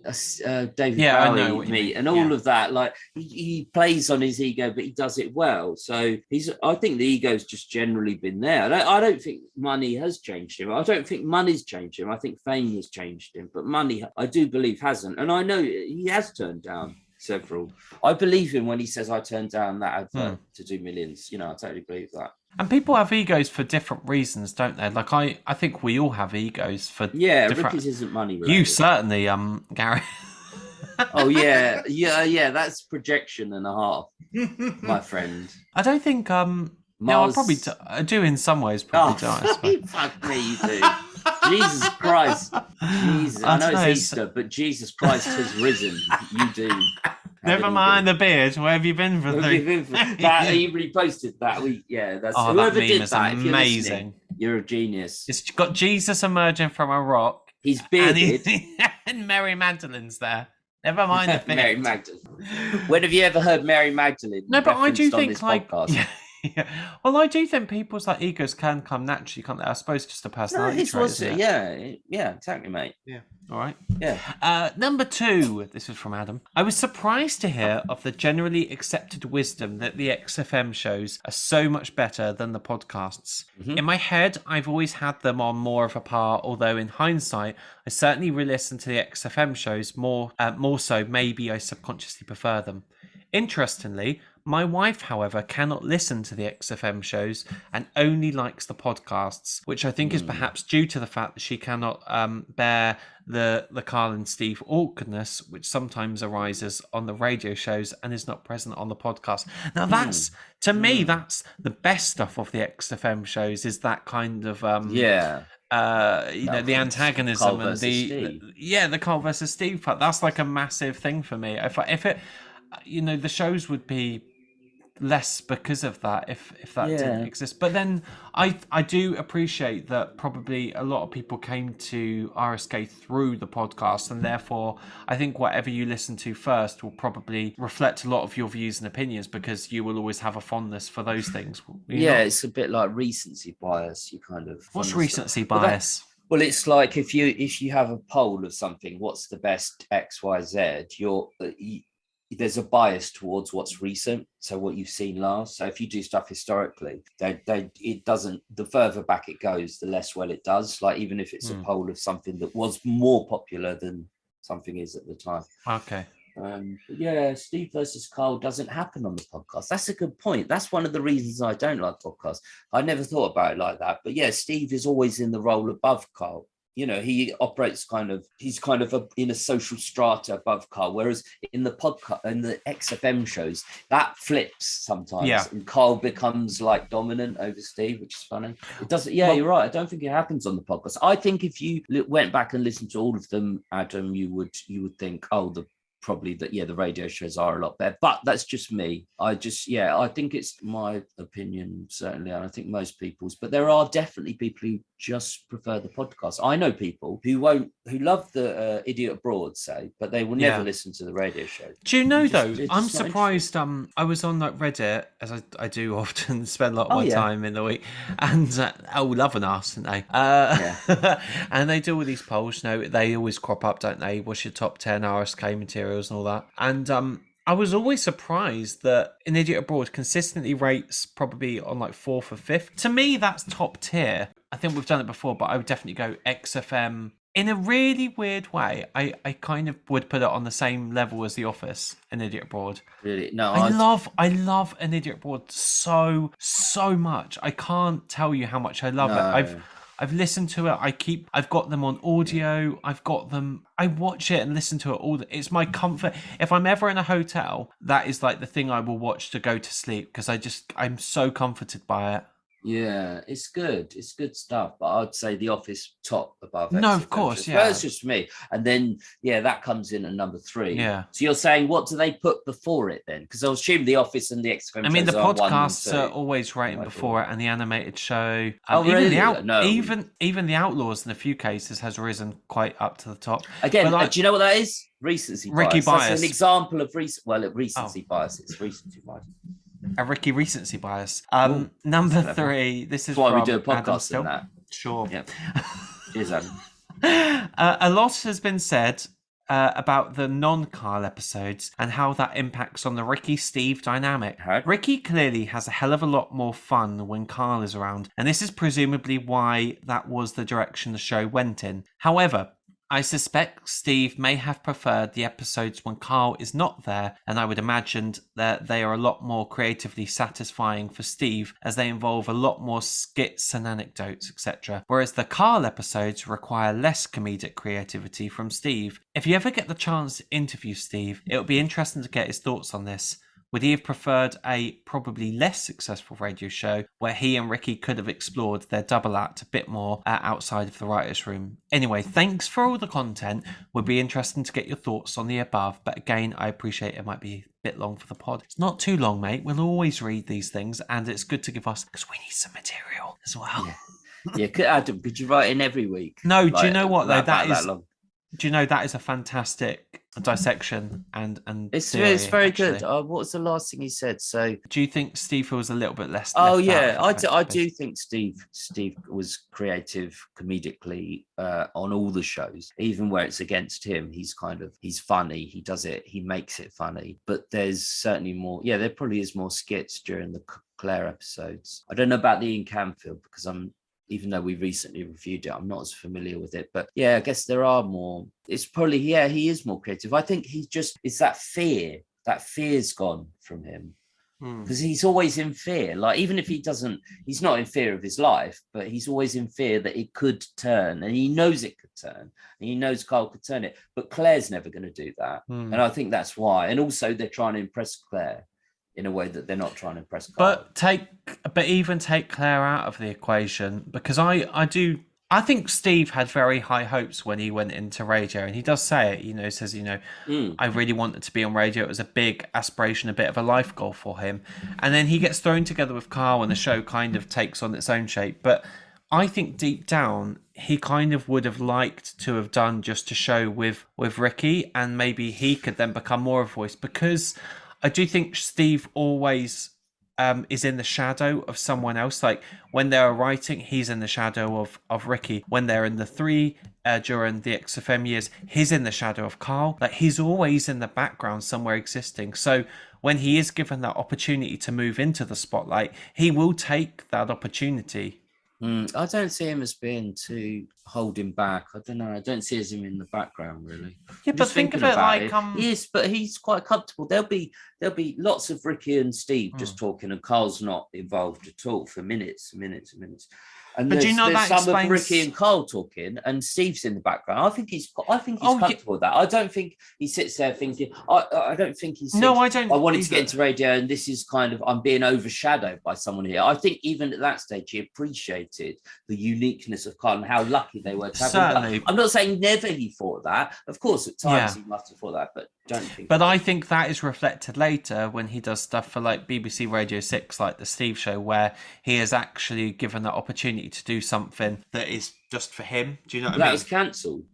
[SPEAKER 2] David Bowie meet and all of that. Like, he plays on his ego, but he does it well. So I think the ego's just generally been there. I don't think money has changed him. I don't think money's changed him. I think fame has changed him, but money, I do believe, hasn't. And I know he has turned down several. I believe him when he says, I turned down that advert to do millions. I totally believe that.
[SPEAKER 1] And people have egos for different reasons, don't they? Like, I think we all have egos for different...
[SPEAKER 2] Ricky's isn't money related.
[SPEAKER 1] You certainly, Gary.
[SPEAKER 2] Oh yeah, that's projection and a half, my friend.
[SPEAKER 1] I don't think I probably do in some ways, probably do.
[SPEAKER 2] Fuck me, you do. Jesus Christ. Jesus. I know it's Easter, but Jesus Christ has risen. You do.
[SPEAKER 1] Never mind the beard. Where have you been for
[SPEAKER 2] that? He reposted that. That's whoever
[SPEAKER 1] that meme
[SPEAKER 2] did
[SPEAKER 1] is
[SPEAKER 2] that.
[SPEAKER 1] Amazing.
[SPEAKER 2] You're a genius.
[SPEAKER 1] It's got Jesus emerging from a rock.
[SPEAKER 2] He's bearded.
[SPEAKER 1] And Mary Magdalene's there. Never mind the beard.
[SPEAKER 2] Mary Magdalene. When have you ever heard Mary Magdalene?
[SPEAKER 1] No, but I do think yeah. Well, I do think people's egos can come naturally, can't they? I suppose just a personality trait.
[SPEAKER 2] Yeah, exactly, mate.
[SPEAKER 1] Yeah. All right.
[SPEAKER 2] Yeah.
[SPEAKER 1] Number 2. This was from Adam. I was surprised to hear of the generally accepted wisdom that the XFM shows are so much better than the podcasts. Mm-hmm. In my head, I've always had them on more of a par, although in hindsight, I certainly re-listen to the XFM shows more so. Maybe I subconsciously prefer them. Interestingly, my wife, however, cannot listen to the XFM shows and only likes the podcasts, which I think is perhaps due to the fact that she cannot bear the Carl and Steve awkwardness, which sometimes arises on the radio shows and is not present on the podcast. Now, that's to me, that's the best stuff of the XFM shows, is that kind of the antagonism and the Carl versus Steve part. That's like a massive thing for me. If it the shows would be less because of that if that didn't exist. But then I do appreciate that probably a lot of people came to RSK through the podcast, and therefore I think whatever you listen to first will probably reflect a lot of your views and opinions, because you will always have a fondness for those things.
[SPEAKER 2] It's a bit like recency bias. You kind of
[SPEAKER 1] what's recency bias?
[SPEAKER 2] Well, it's like if you have a poll of something, what's the best XYZ, there's a bias towards what's recent, so what you've seen last. So if you do stuff historically, it doesn't. The further back it goes, the less well it does. Like, even if it's a poll of something that was more popular than something is at the time.
[SPEAKER 1] Okay.
[SPEAKER 2] Steve versus Carl doesn't happen on the podcast. That's a good point. That's one of the reasons I don't like podcasts. I never thought about it like that. But yeah, Steve is always in the role above Carl. He operates he's in a social strata above Carl, whereas in the podcast and the XFM shows, that flips sometimes, and Carl becomes like dominant over Steve, which is funny. It doesn't. Yeah, you're right. I don't think it happens on the podcast. I think if you went back and listened to all of them, Adam, you would think, probably that, the radio shows are a lot better. But that's just me. I think it's my opinion, certainly, and I think most people's. But there are definitely people who just prefer the podcast. I know people who love the Idiot Abroad, say, but they will never listen to the radio show.
[SPEAKER 1] Do you know, though, I'm surprised. I was on like Reddit, as I do often spend a lot of my time in the week, and loving us, aren't they? And they do all these polls. They always crop up, don't they? What's your top 10 RSK materials and all that? And I was always surprised that An Idiot Abroad consistently rates probably on like 4th or 5th. To me, that's top tier. I think we've done it before, but I would definitely go XFM. In a really weird way, I kind of would put it on the same level as The Office, An Idiot Abroad.
[SPEAKER 2] Really? No,
[SPEAKER 1] I love An Idiot Abroad so much. I can't tell you how much I love it. I've listened to it. I've got them on audio. I've got them. I watch it and listen to it it's my comfort. If I'm ever in a hotel, that is like the thing I will watch to go to sleep, because I'm so comforted by it.
[SPEAKER 2] Yeah, it's good. It's good stuff. But I'd say The Office top above.
[SPEAKER 1] No, of course,
[SPEAKER 2] That's just me. And then, that comes in at number 3.
[SPEAKER 1] Yeah.
[SPEAKER 2] So you're saying, what do they put before it then? Because I assume The Office and the XFM.
[SPEAKER 1] I mean, the podcasts are always rating before it, and the animated show.
[SPEAKER 2] Really?
[SPEAKER 1] Even the Outlaws, in a few cases, has risen quite up to the top.
[SPEAKER 2] Again, do you know what that is? Recency bias.
[SPEAKER 1] Ricky bias.
[SPEAKER 2] That's an example of recency bias. It's recency bias.
[SPEAKER 1] A Ricky recency bias. Number 3. This is
[SPEAKER 2] why
[SPEAKER 1] from
[SPEAKER 2] we do a podcast on that.
[SPEAKER 1] Sure.
[SPEAKER 2] Yeah. Cheers, Adam.
[SPEAKER 1] A lot has been said about the non-Carl episodes and how that impacts on the Ricky-Steve dynamic. Ricky clearly has a hell of a lot more fun when Carl is around, and this is presumably why that was the direction the show went in. However, I suspect Steve may have preferred the episodes when Carl is not there, and I would imagine that they are a lot more creatively satisfying for Steve, as they involve a lot more skits and anecdotes, etc. Whereas the Carl episodes require less comedic creativity from Steve. If you ever get the chance to interview Steve, it would be interesting to get his thoughts on this. Would he have preferred a probably less successful radio show where he and Ricky could have explored their double act a bit more outside of the writer's room? Anyway, thanks for all the content. Would be interesting to get your thoughts on the above, but again, I appreciate it might be a bit long for the pod. It's not too long, mate. We'll always read these things, and it's good to give us, because we need some material as well.
[SPEAKER 2] Adam, could you write in every week?
[SPEAKER 1] No, do you know what though? Do you know that is a fantastic dissection and
[SPEAKER 2] it's
[SPEAKER 1] theory,
[SPEAKER 2] very good. What was the last thing he said? So,
[SPEAKER 1] do you think Steve feels a little bit less?
[SPEAKER 2] I do think Steve was creative comedically on all the shows, even where it's against him. He's funny. He does it. He makes it funny. But there's certainly more. Yeah, there probably is more skits during the Claire episodes. I don't know about the Ian Camfield, because even though we recently reviewed it, I'm not as familiar with it. But I guess there are more. It's probably, he is more creative. I think it's that fear. That fear's gone from him. Because he's always in fear. Like, even if he's not in fear of his life, but he's always in fear that it could turn. And he knows it could turn. And he knows Carl could turn it. But Claire's never going to do that. And I think that's why. And also they're trying to impress Claire in a way that they're not trying to impress Carl.
[SPEAKER 1] But even take Claire out of the equation, because I think Steve had very high hopes when he went into radio, and he does say it, he says, I really wanted to be on radio. It was a big aspiration, a bit of a life goal for him. And then he gets thrown together with Carl and the show kind of takes on its own shape. But I think deep down, he kind of would have liked to have done just a show with Ricky, and maybe he could then become more of a voice, because I do think Steve always is in the shadow of someone else. Like, when they're writing, he's in the shadow of Ricky. When they're in the 3 during the XFM years, he's in the shadow of Carl. Like, he's always in the background somewhere existing. So when he is given that opportunity to move into the spotlight, he will take that opportunity.
[SPEAKER 2] I don't see him as being too holding back. I don't know. I don't see him in the background, really.
[SPEAKER 1] Yeah, but think of it like
[SPEAKER 2] yes, but he's quite comfortable. There'll be lots of Ricky and Steve just talking, and Carl's not involved at all for minutes and minutes and minutes. And
[SPEAKER 1] But do you know
[SPEAKER 2] there's
[SPEAKER 1] that
[SPEAKER 2] some
[SPEAKER 1] explains...
[SPEAKER 2] of Ricky and Carl talking, and Steve's in the background. I think he's
[SPEAKER 1] Oh,
[SPEAKER 2] comfortable with that. I don't think he sits there thinking. I don't think he thinks,
[SPEAKER 1] No, I don't
[SPEAKER 2] I wanted to
[SPEAKER 1] either.
[SPEAKER 2] get into radio, and this is kind of, I'm being overshadowed by someone here. I think even at that stage, he appreciated the uniqueness of Carl and how lucky they were to have him.
[SPEAKER 1] Certainly.
[SPEAKER 2] I'm not saying never he thought that. Of course, at times he must have thought that, but don't think.
[SPEAKER 1] But I think that is reflected later when he does stuff for like BBC Radio 6, like the Steve Show, where he is actually given that opportunity to do something that is just for him. Do you know what I mean?
[SPEAKER 2] That was cancelled.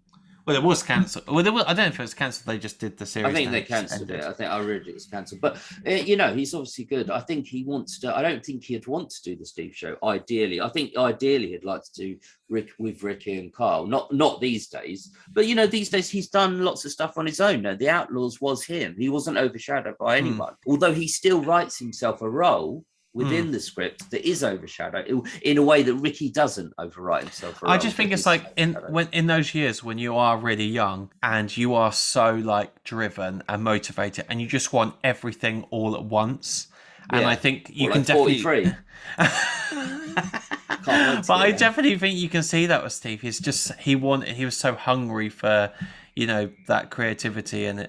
[SPEAKER 1] Well, it was cancelled. Well, I don't know if it was cancelled. They just did the series.
[SPEAKER 2] I think they cancelled it. I read it was cancelled. But, he's obviously good. I think he wants to. I don't think he'd want to do the Steve Show, ideally. I think ideally he'd like to do with Ricky and Carl. Not these days. But, these days he's done lots of stuff on his own. No, The Outlaws was him. He wasn't overshadowed by anyone. Although he still writes himself a role within the script that is overshadowed in a way that Ricky doesn't overwrite himself.
[SPEAKER 1] I just think it's like in those years when you are really young and you are so like driven and motivated and you just want everything all at once. And I think you can definitely... 43. But I definitely think you can see that with Steve. He was so hungry for, that creativity and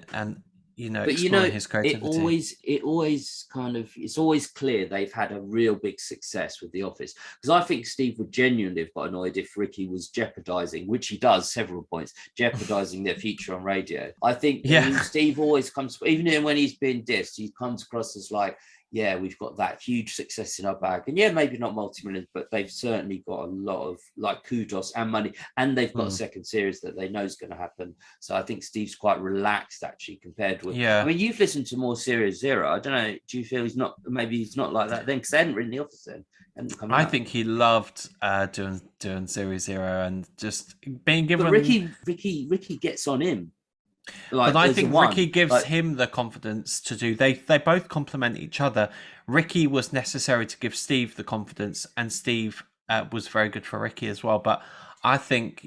[SPEAKER 1] exploring his creativity.
[SPEAKER 2] It's always clear they've had a real big success with The Office, because I think Steve would genuinely have got annoyed if Ricky was jeopardizing, which he does several points, jeopardizing their future on radio. I think Steve always comes, even when he's been dissed, he comes across as like, yeah, we've got that huge success in our bag. And maybe not multi-millions, but they've certainly got a lot of like kudos and money. And they've got a second series that they know is going to happen. So I think Steve's quite relaxed actually compared with... I mean, you've listened to more Series Zero. I don't know, do you feel he's not like that then? Because they hadn't written The Office then.
[SPEAKER 1] I think he loved doing Series Zero and just being given...
[SPEAKER 2] But Ricky gets on him.
[SPEAKER 1] But I think Ricky gives him the confidence to do. They both complement each other. Ricky was necessary to give Steve the confidence, and Steve was very good for Ricky as well. But I think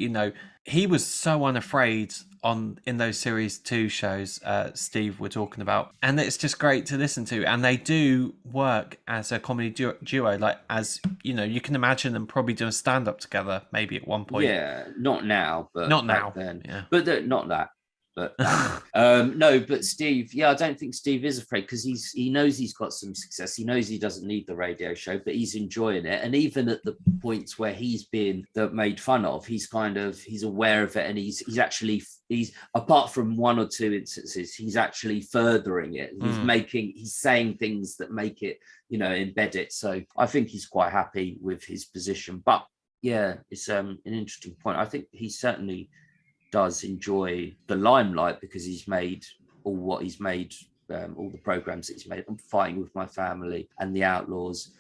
[SPEAKER 1] he was so unafraid in those Series 2 shows Steve were talking about, and it's just great to listen to. And they do work as a comedy duo. Like as you can imagine them probably doing stand up together maybe at one point.
[SPEAKER 2] Yeah, not now, but
[SPEAKER 1] not now.
[SPEAKER 2] Then.
[SPEAKER 1] Yeah,
[SPEAKER 2] but not that. But but Steve, I don't think Steve is afraid, because he knows he's got some success. He knows he doesn't need the radio show, but he's enjoying it. And even at the points where he's been made fun of, he's aware of it, and he's apart from one or two instances, he's actually furthering it. He's saying things that make it, embed it. So I think he's quite happy with his position. But it's an interesting point. I think he certainly does enjoy the limelight, because he's made all the programs that he's made. I'm Fighting With My Family and The Outlaws,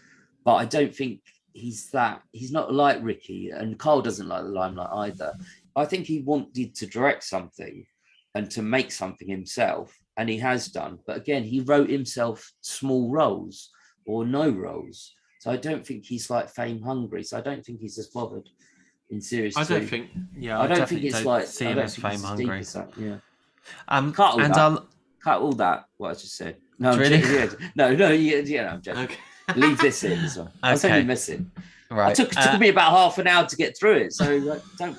[SPEAKER 2] but I don't think he's not like Ricky, and Carl doesn't like the limelight either. I think he wanted to direct something and to make something himself, and he has done, but again, he wrote himself small roles or no roles, so I don't think he's like fame hungry, so I don't think he's as bothered in Series 2.
[SPEAKER 1] I don't think it's like see him as fame hungry.
[SPEAKER 2] Cut all that. What I just said. No,
[SPEAKER 1] really?
[SPEAKER 2] I'm joking. Okay. Leave this in. So. Okay. I was only missing.
[SPEAKER 1] Right.
[SPEAKER 2] It took me about half an hour to get through it, so don't.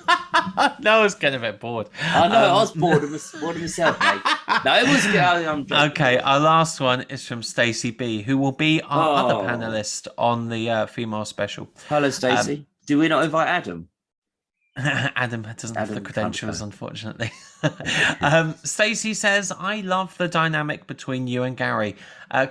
[SPEAKER 1] No, I was getting a bit bored.
[SPEAKER 2] I know, I was bored of myself, mate. No, it was good.
[SPEAKER 1] Okay, our last one is from Stacey B, who will be our other panelist on the female special.
[SPEAKER 2] Hello, Stacey. Do we not invite Adam?
[SPEAKER 1] Adam doesn't have the credentials, unfortunately. Stacey says, I love the dynamic between you and Gary.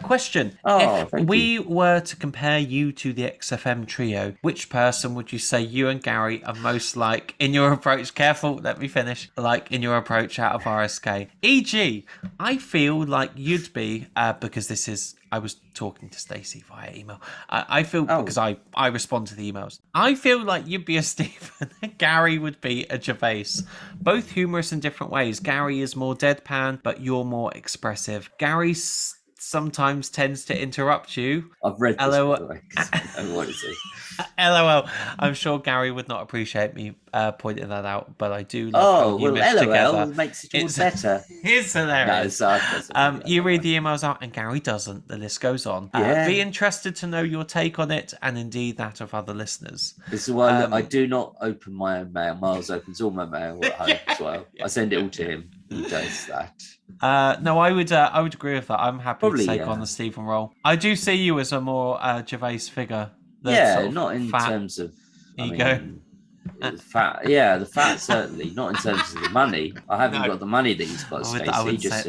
[SPEAKER 1] Question. If we were to compare you to the XFM trio, which person would you say you and Gary are most like in your approach? Careful, let me finish. Like in your approach out of RSK. E.g., I feel like you'd be, because I was talking to Stacey via email. I feel, because I respond to the emails. I feel like you'd be a Stephen and Gary would be a Gervais. Both humorous in different ways. Gary is more deadpan, but you're more expressive. Gary sometimes tends to interrupt you.
[SPEAKER 2] I've read this, by the way. What is it?
[SPEAKER 1] LOL. I'm sure Gary would not appreciate me pointing that out, but I do love how
[SPEAKER 2] Oh,
[SPEAKER 1] you
[SPEAKER 2] well,
[SPEAKER 1] mesh
[SPEAKER 2] LOL
[SPEAKER 1] together.
[SPEAKER 2] makes it all better.
[SPEAKER 1] It's hilarious.
[SPEAKER 2] No, sarcasm.
[SPEAKER 1] You read the emails out and Gary doesn't. The list goes on.
[SPEAKER 2] Yeah.
[SPEAKER 1] Be interested to know your take on it and indeed that of other listeners.
[SPEAKER 2] This is why I do not open my own mail. Miles opens all my mail at home as well. I send it all to him. He does that.
[SPEAKER 1] No, I would agree with that. I'm happy to take on the Stephen role. I do see you as a more Gervais figure.
[SPEAKER 2] Not in terms of
[SPEAKER 1] ego.
[SPEAKER 2] The fat certainly, not in terms of the money. I haven't got the money that he's got, Stacey. Just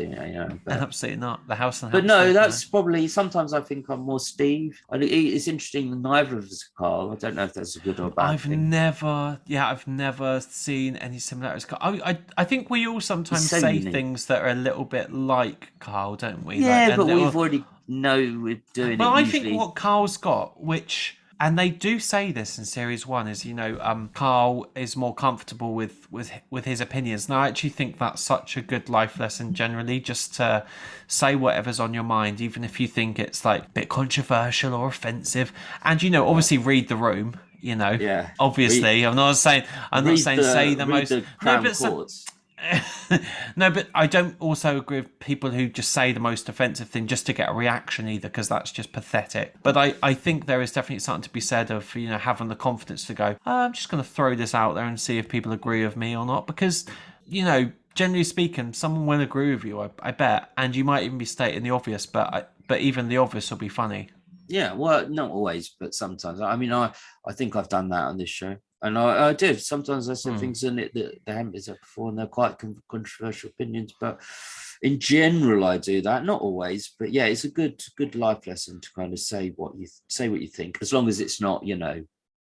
[SPEAKER 1] absolutely not. The house and
[SPEAKER 2] but no, that's probably. Sometimes I think I'm more Steve. It's interesting. Neither of us are Carl. I don't know if that's a good or bad thing.
[SPEAKER 1] I've never seen any similarities. I think we all sometimes say things that are a little bit like Carl, don't we?
[SPEAKER 2] Yeah, but we've already know we're doing it.
[SPEAKER 1] But I think what Carl's got, and they do say this in series 1, is Carl is more comfortable with his opinions. And I actually think that's such a good life lesson generally, just to say whatever's on your mind, even if you think it's like a bit controversial or offensive. And obviously read the room. Obviously, I'm not saying say the most. No, but I don't also agree with people who just say the most offensive thing just to get a reaction either, because that's just pathetic. But I think there is definitely something to be said of having the confidence to go, I'm just going to throw this out there and see if people agree with me or not, because generally speaking, someone will agree with you, I bet, and you might even be stating the obvious, but even the obvious will be funny.
[SPEAKER 2] Yeah, well, not always, but sometimes. I mean, I think I've done that on this show. And I did. Sometimes I said things in it that they haven't been said before, and they're quite controversial opinions. But in general, I do that. Not always, but yeah, it's a good life lesson to kind of say what you think, as long as it's not,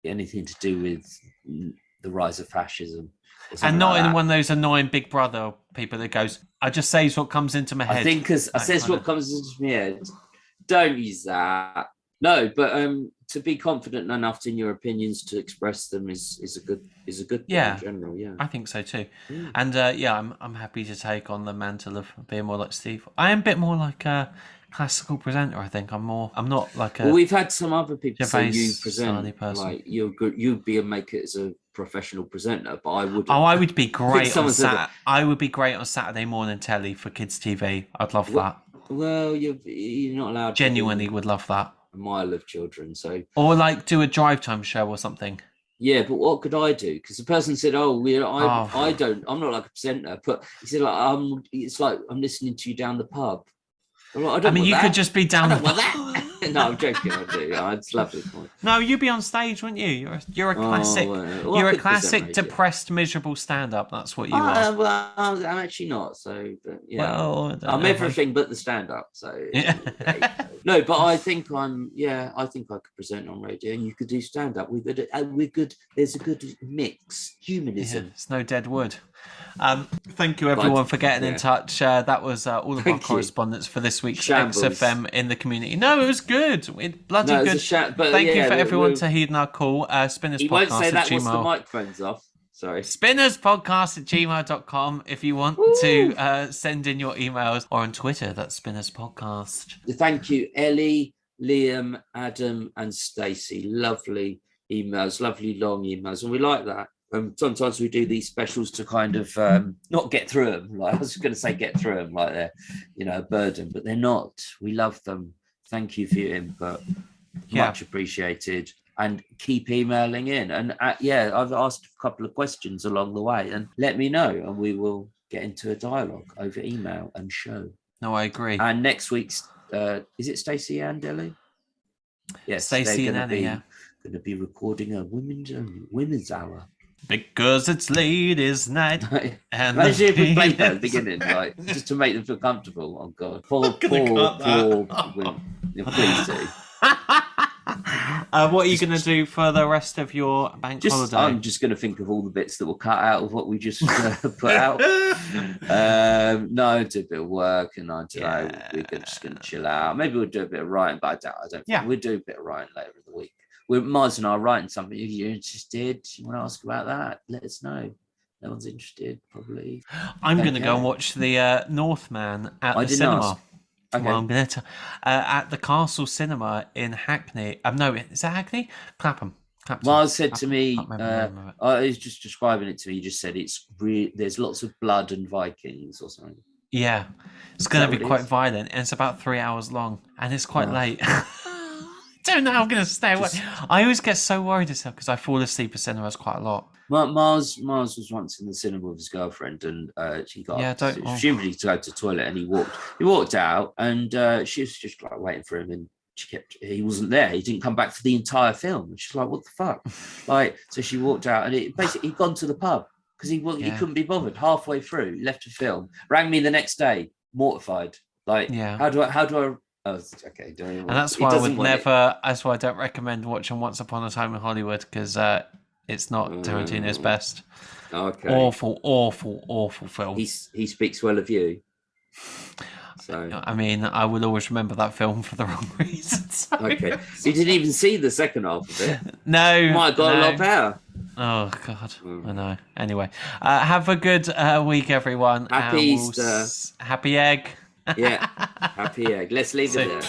[SPEAKER 2] anything to do with the rise of fascism.
[SPEAKER 1] And not in one of those annoying Big Brother people that goes, I just say what comes into my head.
[SPEAKER 2] I think because I says what comes into my head. Don't use that. No, but to be confident enough in your opinions to express them is a good thing in general. Yeah,
[SPEAKER 1] I think so too. And I'm happy to take on the mantle of being more like Steve. I am a bit more like a classical presenter. I think I'm not like a.
[SPEAKER 2] Well, we've had some other people say you present
[SPEAKER 1] person.
[SPEAKER 2] Like you'd be and make it as a professional presenter, but I wouldn't.
[SPEAKER 1] Oh, I would be great I would be great on Saturday morning telly for kids TV. I'd love that.
[SPEAKER 2] Well, you're not allowed.
[SPEAKER 1] Genuinely would love that.
[SPEAKER 2] A mile of children,
[SPEAKER 1] or like do a drive time show or something.
[SPEAKER 2] Yeah, but what could I do? Because the person said, I'm not like a presenter, but he said, it's like I'm listening to you down the pub.
[SPEAKER 1] I mean, you could just be down the pub.
[SPEAKER 2] No, I'm joking. I do. It's lovely.
[SPEAKER 1] No, you'd be on stage, wouldn't you? You're a classic. You're a classic depressed, miserable stand-up. That's what you are.
[SPEAKER 2] Well, I'm actually not. So, but yeah, I'm
[SPEAKER 1] know,
[SPEAKER 2] everything but the stand-up. So, no, but I think I could present on radio, and you could do stand-up. We're good. There's a good mix. Humanism.
[SPEAKER 1] Yeah, it's no dead wood. Thank you everyone for getting in touch. That was all of our correspondence for this week's XFM in the community. No, it was good. Bloody good. Thank you for everyone to heeding our call. Spinners
[SPEAKER 2] Podcast.
[SPEAKER 1] Won't say
[SPEAKER 2] that once the microphone's off. Sorry.
[SPEAKER 1] spinnerspodcast@gmail.com if you want to send in your emails, or on Twitter, that's Spinners Podcast.
[SPEAKER 2] Thank you, Ellie, Liam, Adam, and Stacey. Lovely emails, lovely long emails, and we like that. Sometimes we do these specials to kind of not get through them. Like I was going to say, get through them like they're, a burden, but they're not. We love them. Thank you for your input. Much appreciated. And keep emailing in. And I've asked a couple of questions along the way, and let me know, and we will get into a dialogue over email and show.
[SPEAKER 1] No, I agree.
[SPEAKER 2] And next week's is it Stacey and Ellie? Yes,
[SPEAKER 1] Stacey and Annie.
[SPEAKER 2] Going to be recording a women's hour.
[SPEAKER 1] Because it's ladies' night.
[SPEAKER 2] And imagine if we played that at the beginning, like just to make them feel comfortable. Oh God, poor women. Please do.
[SPEAKER 1] What are you going to do for the rest of your bank holiday?
[SPEAKER 2] I'm just going to think of all the bits that were cut out of what we just put out. No, do a bit of work, and I don't know. We're just going to chill out. Maybe we'll do a bit of writing, but I don't think we'll do a bit of writing later in the week. Mars and I are writing something. If you're interested, you want to ask about that, let us know. No one's interested, probably.
[SPEAKER 1] I'm going to go and watch the Northman at the cinema.
[SPEAKER 2] Okay.
[SPEAKER 1] Well, I'm going to at the Castle Cinema in Hackney. No, is that Hackney? Clapham.
[SPEAKER 2] Miles said to me,
[SPEAKER 1] can't remember the name of it.
[SPEAKER 2] I was just describing it to me. He just said there's lots of blood and Vikings or something.
[SPEAKER 1] Yeah, it's going to be quite violent, and it's about 3 hours long, and it's quite late. I don't know how I'm going to stay awake. I always get so worried as hell because I fall asleep at cinemas quite a lot.
[SPEAKER 2] Mars was once in the cinema with his girlfriend, and she got presumably to go to the toilet, and he walked out, and she was just like waiting for him, and he wasn't there. He didn't come back for the entire film, and she's like, "What the fuck?" Like, so she walked out, and he'd gone to the pub because he couldn't be bothered. Halfway through, left the film, rang me the next day, mortified. Like, how do I? Oh, okay, and
[SPEAKER 1] that's why I would never. That's why I don't recommend watching Once Upon a Time in Hollywood because it's not Tarantino's best.
[SPEAKER 2] Okay.
[SPEAKER 1] Awful film.
[SPEAKER 2] He speaks well of you. So
[SPEAKER 1] I mean, I will always remember that film for the wrong reasons.
[SPEAKER 2] Okay. You didn't even see the second half of it.
[SPEAKER 1] No.
[SPEAKER 2] You might have got a lot better.
[SPEAKER 1] Oh God, I know. Anyway, have a good week, everyone.
[SPEAKER 2] Happy Easter.
[SPEAKER 1] Happy egg.
[SPEAKER 2] Yeah, happy egg. Let's leave it there.